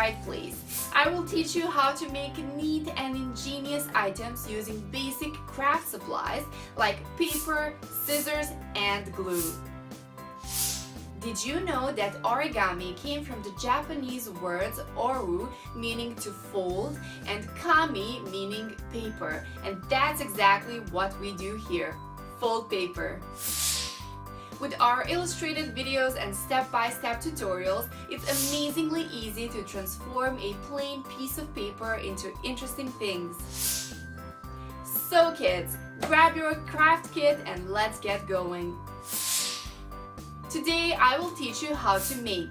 right place. I will teach you how to make neat and ingenious items using basic craft supplies like paper, scissors, and glue. Did you know that origami came from the Japanese words oru, meaning to fold, and kami, meaning paper? And that's exactly what we do here, fold paper. With our illustrated videos and step-by-step tutorials, it's amazingly easy to transform a plain piece of paper into interesting things. So kids, grab your craft kit and let's get going. Today I will teach you how to make.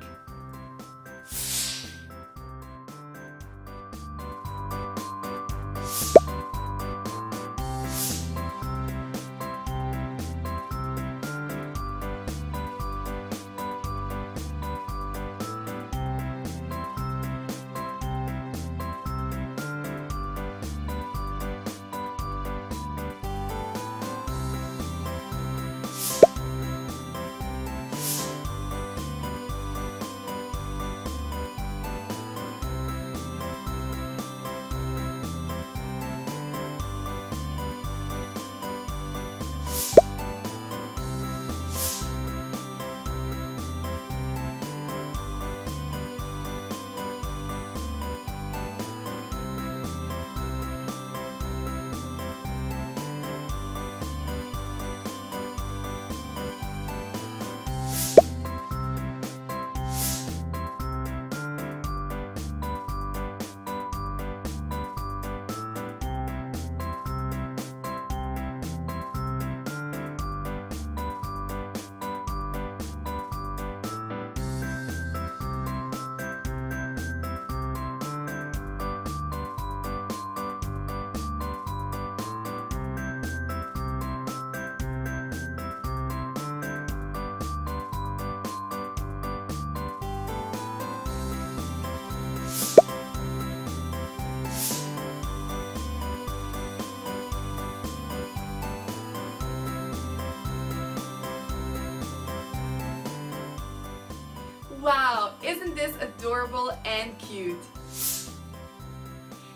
Wow, isn't this adorable and cute?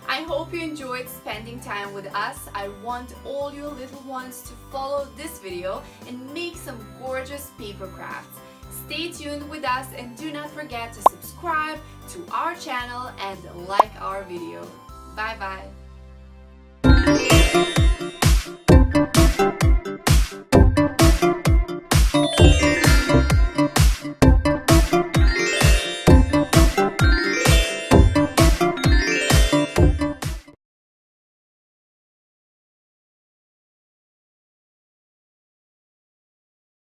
I hope you enjoyed spending time with us. I want all your little ones to follow this video and make some gorgeous paper crafts. Stay tuned with us and do not forget to subscribe to our channel and like our video. Bye bye.